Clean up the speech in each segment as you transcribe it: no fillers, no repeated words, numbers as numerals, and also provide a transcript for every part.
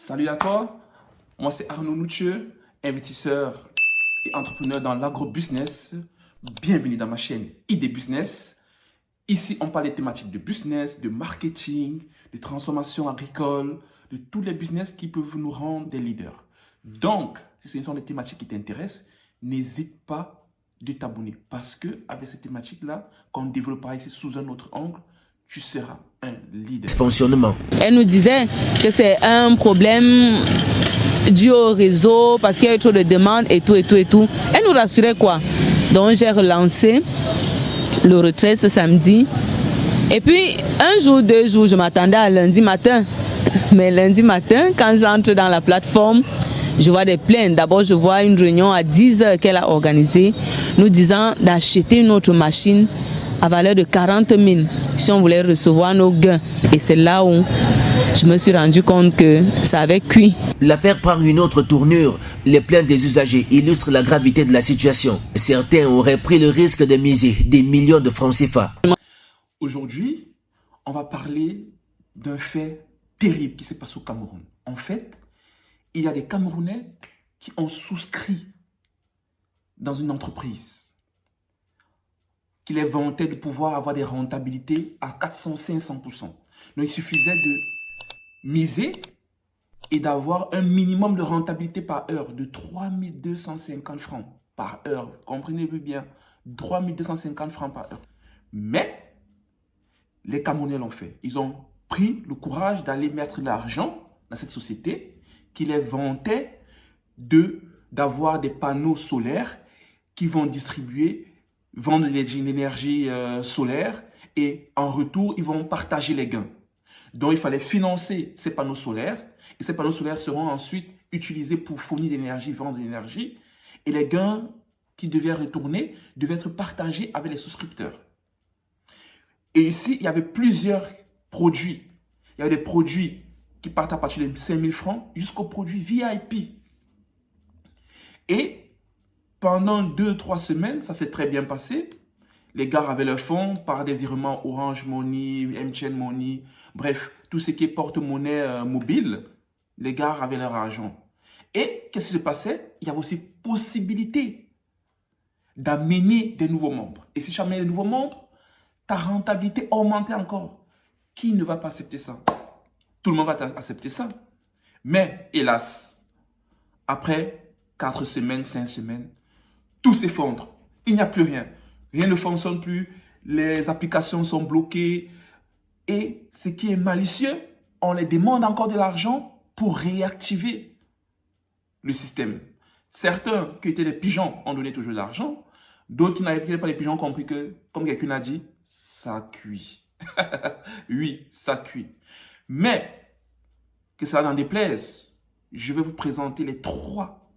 Salut à toi, moi c'est Arnaud Noutieux, investisseur et entrepreneur dans l'agro-business. Bienvenue dans ma chaîne ID Business. Ici, on parle des thématiques de business, de marketing, de transformation agricole, de tous les business qui peuvent nous rendre des leaders. Donc, si ce sont des thématiques qui t'intéressent, n'hésite pas de t'abonner parce que avec ces thématiques-là, quand on développera ici sous un autre angle, tu seras un leader. Fonctionnement. Elle nous disait que c'est un problème dû au réseau parce qu'il y a eu trop de demandes et tout. Elle nous rassurait quoi. Donc j'ai relancé le retrait ce samedi. Et puis un jour, 2 jours, je m'attendais à lundi matin. Mais lundi matin, quand j'entre dans la plateforme, je vois des plaintes. D'abord, je vois une réunion à 10 h qu'elle a organisée, nous disant d'acheter une autre machine à valeur de 40 000 si on voulait recevoir nos gains. Et c'est là où je me suis rendu compte que ça avait cuit. L'affaire prend une autre tournure. Les plaintes des usagers illustrent la gravité de la situation. Certains auraient pris le risque de miser des millions de francs CFA. Aujourd'hui, on va parler d'un fait terrible qui s'est passé au Cameroun. En fait, il y a des Camerounais qui ont souscrit dans une entreprise qui les vantait de pouvoir avoir des rentabilités à 400-500%. Donc, il suffisait de miser et d'avoir un minimum de rentabilité par heure de 3250 francs par heure. Comprenez-vous bien, 3250 francs par heure. Mais les Camerounais l'ont fait. Ils ont pris le courage d'aller mettre l'argent dans cette société qui les vantait d'avoir des panneaux solaires qui vont vendre de l'énergie solaire et en retour, ils vont partager les gains. Donc, il fallait financer ces panneaux solaires et ces panneaux solaires seront ensuite utilisés pour fournir de l'énergie, vendre de l'énergie et les gains qui devaient retourner devaient être partagés avec les souscripteurs. Et ici, il y avait plusieurs produits. Il y avait des produits qui partent à partir de 5 000 francs jusqu'aux produits VIP. Et pendant 2-3 semaines, ça s'est très bien passé. Les gars avaient leur fonds par des virements Orange Money, MTN Money, bref, tout ce qui est porte-monnaie mobile, les gars avaient leur argent. Et qu'est-ce qui se passait? Il y avait aussi possibilité d'amener des nouveaux membres. Et si tu amènes des nouveaux membres, ta rentabilité augmentait encore. Qui ne va pas accepter ça? Tout le monde va accepter ça. Mais hélas, après 4 semaines, 5 semaines, tout s'effondre. Il n'y a plus rien. Rien ne fonctionne plus. Les applications sont bloquées. Et ce qui est malicieux, on les demande encore de l'argent pour réactiver le système. Certains qui étaient des pigeons ont donné toujours de l'argent. D'autres qui n'avaient pas les pigeons ont compris que, comme quelqu'un a dit, ça cuit. Oui, ça cuit. Mais, que ça n'en déplaise, je vais vous présenter les 3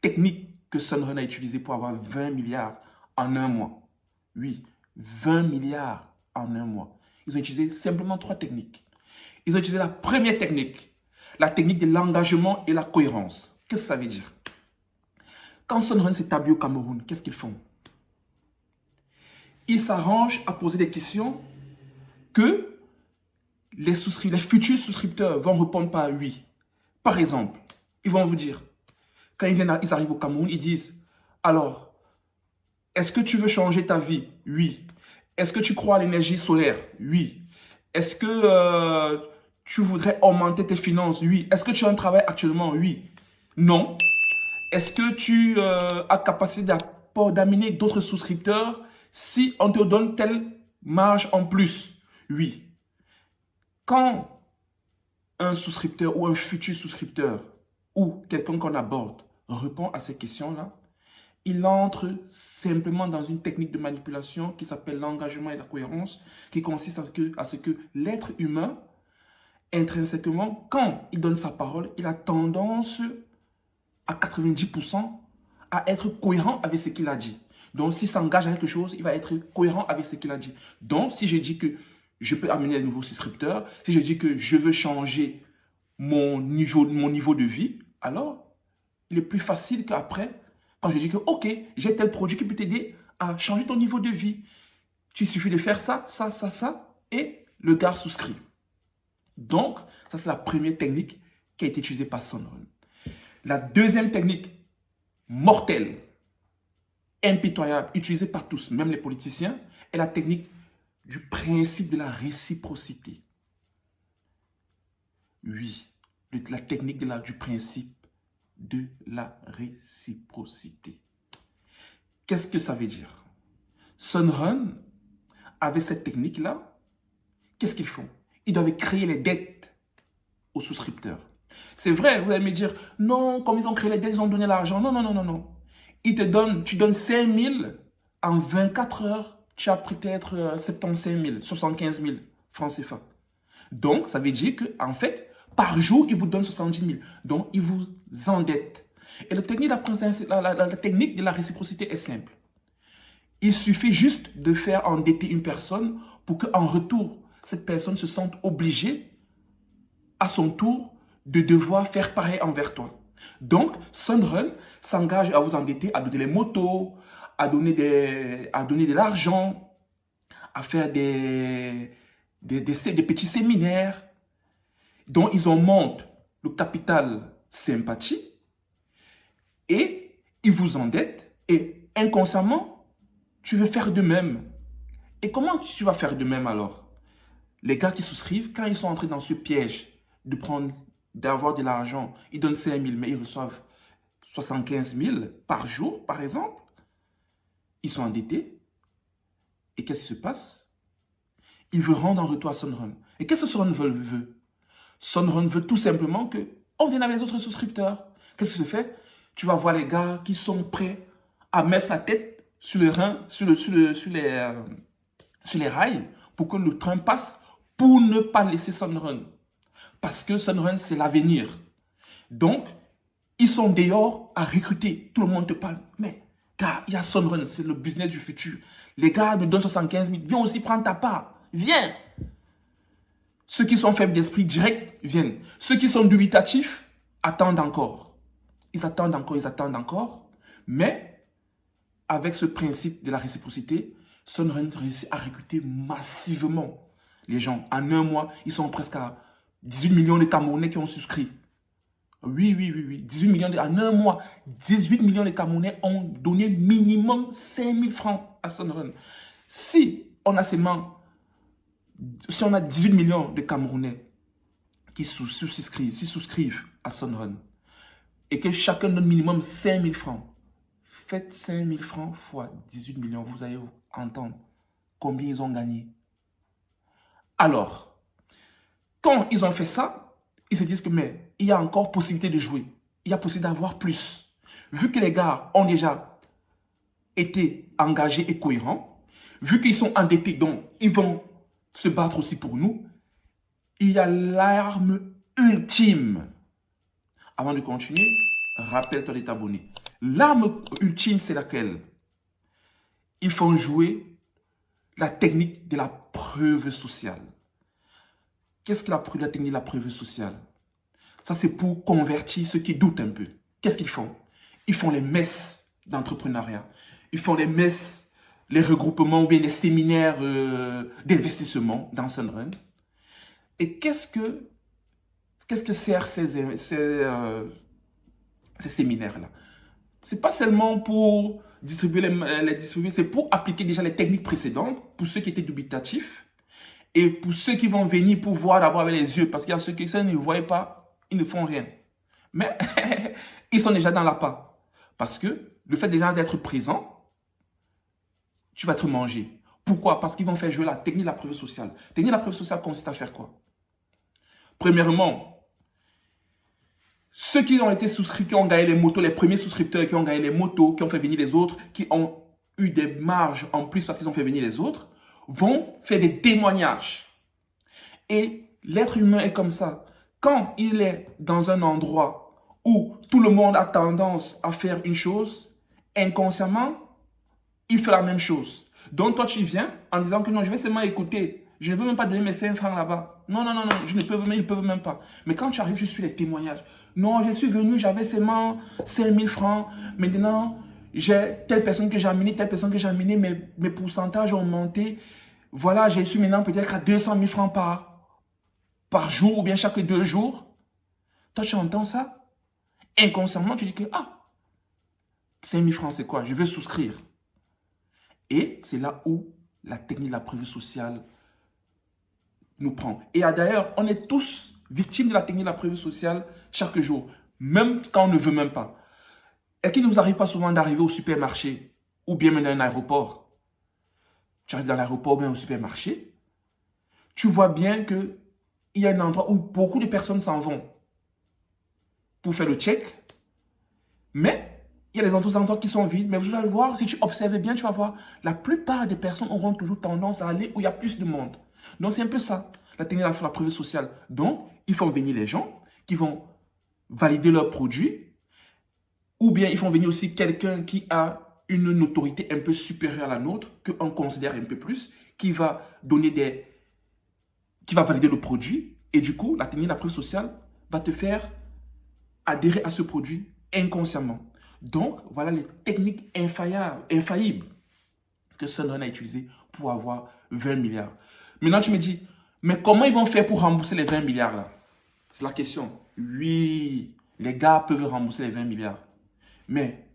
techniques que Sunrun a utilisées pour avoir 20 milliards en un mois. Oui, 20 milliards en un mois. Ils ont utilisé simplement 3 techniques. Ils ont utilisé la première technique, la technique de l'engagement et la cohérence. Qu'est-ce que ça veut dire? Quand Sunrun s'établit au Cameroun, qu'est-ce qu'ils font? Ils s'arrangent à poser des questions que les futurs souscripteurs vont répondre par oui. Par exemple, ils vont vous dire, quand ils arrivent au Cameroun, ils disent, alors, est-ce que tu veux changer ta vie? Oui. Est-ce que tu crois à l'énergie solaire? Oui. Est-ce que tu voudrais augmenter tes finances? Oui. Est-ce que tu as un travail actuellement? Oui. Non. Est-ce que tu as capacité d'amener d'autres souscripteurs si on te donne telle marge en plus? Oui. Quand un souscripteur ou un futur souscripteur ou quelqu'un qu'on aborde répond à ces questions-là, il entre simplement dans une technique de manipulation qui s'appelle l'engagement et la cohérence, qui consiste à ce que l'être humain, intrinsèquement, quand il donne sa parole, il a tendance à 90% à être cohérent avec ce qu'il a dit. Donc, s'il s'engage à quelque chose, il va être cohérent avec ce qu'il a dit. Donc, si je dis que je peux amener de nouveaux souscripteurs, si je dis que je veux changer mon niveau de vie, alors il est plus facile qu'après, quand je dis que, ok, j'ai tel produit qui peut t'aider à changer ton niveau de vie. Il suffit de faire ça, ça, ça, ça, et le gars souscrit. Donc, ça c'est la première technique qui a été utilisée par Sunrun. La deuxième technique mortelle, impitoyable, utilisée par tous, même les politiciens, est la technique du principe de la réciprocité. Oui, la technique du principe de la réciprocité. Qu'est-ce que ça veut dire? Sunrun, avec cette technique-là, qu'est-ce qu'ils font? Ils doivent créer les dettes aux souscripteurs. C'est vrai, vous allez me dire, non, comme ils ont créé les dettes, ils ont donné l'argent. Non, non, non, non, non. Tu donnes 5 000, en 24 heures, tu as peut-être 75 000, 75 000 francs CFA. Donc, ça veut dire qu'en fait, par jour, ils vous donnent 70 000. Donc, ils vous endettent. Et la technique de la réciprocité est simple. Il suffit juste de faire endetter une personne pour qu'en retour, cette personne se sente obligée, à son tour, de devoir faire pareil envers toi. Donc, Sunrun s'engage à vous endetter, à donner les motos, à donner de l'argent, à faire des petits séminaires dont ils en montent le capital sympathie et ils vous endettent et inconsciemment, tu veux faire de même. Et comment tu vas faire de même alors? Les gars qui souscrivent, quand ils sont entrés dans ce piège d'avoir de l'argent, ils donnent 5 000, mais ils reçoivent 75 000 par jour, par exemple. Ils sont endettés. Et qu'est-ce qui se passe? Ils veulent rendre en retour à Sunrun. Et qu'est-ce que Sunrun veut? Sunrun veut tout simplement qu'on vienne avec les autres souscripteurs. Qu'est-ce qui se fait? Tu vas voir les gars qui sont prêts à mettre la tête sur les rails pour que le train passe pour ne pas laisser Sunrun. Parce que Sunrun, c'est l'avenir. Donc, ils sont dehors à recruter. Tout le monde te parle. Mais, gars, il y a Sunrun, c'est le business du futur. Les gars me donnent 75 000. Viens aussi prendre ta part. Viens. Ceux qui sont faibles d'esprit direct viennent. Ceux qui sont dubitatifs attendent encore. Ils attendent encore. Mais, avec ce principe de la réciprocité, Sunrun réussit à recruter massivement les gens. En un mois, ils sont presque à 18 millions de Camerounais qui ont souscrit. Oui. 18 millions en un mois, 18 millions de Camerounais ont donné minimum 5 000 francs à Sunrun. Si on a 18 millions de Camerounais qui souscrivent à Sunrun et que chacun donne minimum 5 000 francs, faites 5 000 francs fois 18 millions, vous allez entendre combien ils ont gagné. Alors, quand ils ont fait ça, ils se disent que mais il y a encore possibilité de jouer. Il y a possibilité d'avoir plus. Vu que les gars ont déjà été engagés et cohérents, vu qu'ils sont endettés, donc ils vont se battre aussi pour nous, il y a l'arme ultime. Avant de continuer, rappelle-toi de t'abonner. L'arme ultime, c'est laquelle? Ils font jouer la technique de la preuve sociale. Qu'est-ce que la technique de la preuve sociale? Ça, c'est pour convertir ceux qui doutent un peu. Qu'est-ce qu'ils font? Ils font les messes d'entrepreneuriat. Ils font les messes, les regroupements ou bien les séminaires d'investissement dans Sunrun. Et qu'est-ce que servent ces séminaires-là? C'est pas seulement pour distribuer les distribuer, c'est pour appliquer déjà les techniques précédentes pour ceux qui étaient dubitatifs. Et pour ceux qui vont venir pour voir d'abord avec les yeux, parce qu'il y a ceux qui ne voient pas, ils ne font rien. Mais ils sont déjà dans la part. Parce que le fait déjà d'être présent, tu vas être mangé. Pourquoi? Parce qu'ils vont faire jouer la technique de la preuve sociale. La technique de la preuve sociale consiste à faire quoi? Premièrement, ceux qui ont été souscrits, qui ont gagné les motos, les premiers souscripteurs qui ont gagné les motos, qui ont fait venir les autres, qui ont eu des marges en plus parce qu'ils ont fait venir les autres, vont faire des témoignages. Et l'être humain est comme ça. Quand il est dans un endroit où tout le monde a tendance à faire une chose, inconsciemment, il fait la même chose. Donc toi, tu viens en disant que non, je vais seulement écouter. Je ne veux même pas donner mes 5 francs là-bas. Non, je ne peux même, ils ne peuvent même pas. Mais quand tu arrives, je suis les témoignages. Non, je suis venu, j'avais seulement 5 000 francs. Maintenant, j'ai telle personne que j'ai amenée, mes pourcentages ont monté. Voilà, j'ai su maintenant peut-être à 200 000 francs par jour ou bien chaque 2 jours. Toi, tu entends ça. Inconsciemment, tu dis que, 5 000 francs, c'est quoi? Je veux souscrire. Et c'est là où la technique de la preuve sociale nous prend. Et d'ailleurs, on est tous victimes de la technique de la preuve sociale chaque jour, même quand on ne veut même pas. Et qu'il ne nous arrive pas souvent d'arriver au supermarché ou bien même dans un aéroport. Tu arrives dans l'aéroport ou bien au supermarché, tu vois bien qu'il y a un endroit où beaucoup de personnes s'en vont pour faire le check, mais il y a des endroits qui sont vides. Mais vous allez voir, si tu observes bien, tu vas voir, la plupart des personnes auront toujours tendance à aller où il y a plus de monde. Donc c'est un peu ça, la technique de la preuve sociale. Donc, ils font venir les gens qui vont valider leurs produits, ou bien ils font venir aussi quelqu'un qui a une notoriété un peu supérieure à la nôtre, qu'on considère un peu plus, qui va valider le produit. Et du coup, la technique de la preuve sociale va te faire adhérer à ce produit inconsciemment. Donc, voilà les techniques infaillibles que Sun Run a utilisées pour avoir 20 milliards. Maintenant, tu me dis, mais comment ils vont faire pour rembourser les 20 milliards là? C'est la question. Oui, les gars peuvent rembourser les 20 milliards. Mais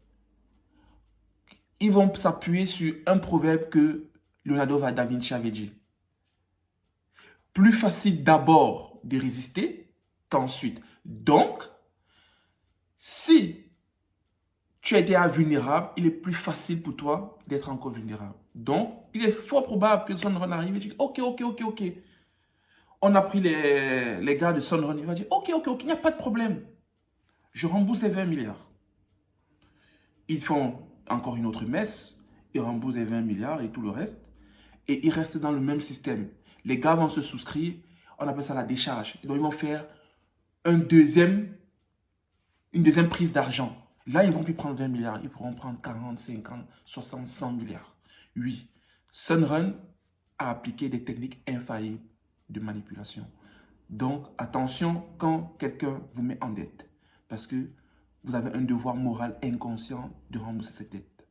ils vont s'appuyer sur un proverbe que Leonardo da Vinci avait dit. Plus facile d'abord de résister qu'ensuite. Donc, si tu as été vulnérable, il est plus facile pour toi d'être encore vulnérable. Donc, il est fort probable que Sun Run arrive et dit ok. On a pris les gars de Sun Run, il va dire ok, il n'y a pas de problème. Je rembourse les 20 milliards. Ils font encore une autre messe, ils remboursent les 20 milliards et tout le reste. Et ils restent dans le même système. Les gars vont se souscrire, on appelle ça la décharge. Donc, ils vont faire une deuxième prise d'argent. Là, ils ne vont plus prendre 20 milliards, ils pourront prendre 40, 50, 60, 100 milliards. Oui, Sun Run a appliqué des techniques infaillibles de manipulation. Donc, attention quand quelqu'un vous met en dette. Parce que vous avez un devoir moral inconscient de rembourser cette dette.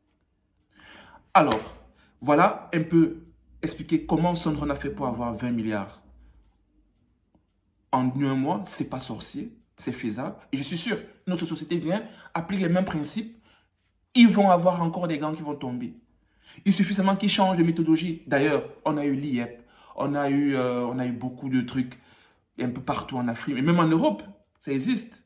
Alors, voilà un peu expliquer comment Sun Run a fait pour avoir 20 milliards. En un mois, c'est pas sorcier, c'est faisable. Et je suis sûr, notre société vient, applique les mêmes principes, ils vont avoir encore des gants qui vont tomber. Il suffit seulement qu'ils changent de méthodologie. D'ailleurs, on a eu l'IEP, on a eu beaucoup de trucs un peu partout en Afrique, et même en Europe, ça existe.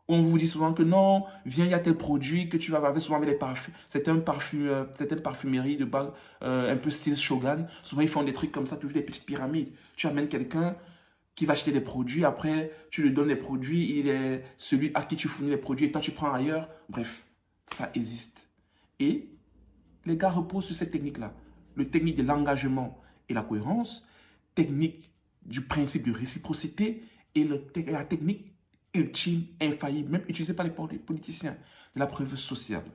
On vous dit souvent que non, viens, il y a tel produit que tu vas avoir souvent avec les parfums. Certaines parfumeries de base, un peu style Shogun. Souvent, ils font des trucs comme ça, toujours des petites pyramides. Tu amènes quelqu'un qui va acheter des produits, après, tu lui donnes les produits, il est celui à qui tu fournis les produits, et toi, tu prends ailleurs. Bref, ça existe. Et les gars reposent sur cette technique-là. Le technique de l'engagement et la cohérence, technique du principe de réciprocité et la technique ultime, infaillible, même utilisée par les politiciens, de la preuve sociale.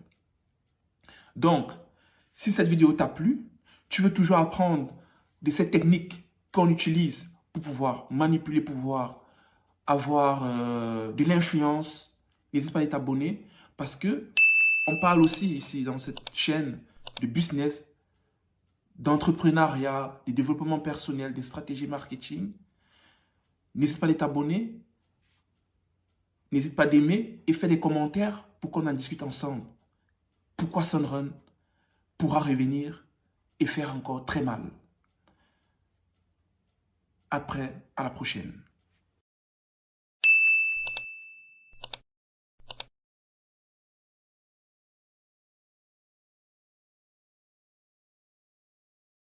Donc, si cette vidéo t'a plu, tu veux toujours apprendre de cette technique qu'on utilise pour pouvoir manipuler, pour pouvoir avoir de l'influence, n'hésite pas à t'abonner parce que on parle aussi ici dans cette chaîne de business, d'entrepreneuriat, de développement personnel, de stratégie marketing. N'hésite pas à t'abonner. N'hésite pas d'aimer et faire des commentaires pour qu'on en discute ensemble. Pourquoi Sun Run pourra revenir et faire encore très mal. Après, à la prochaine.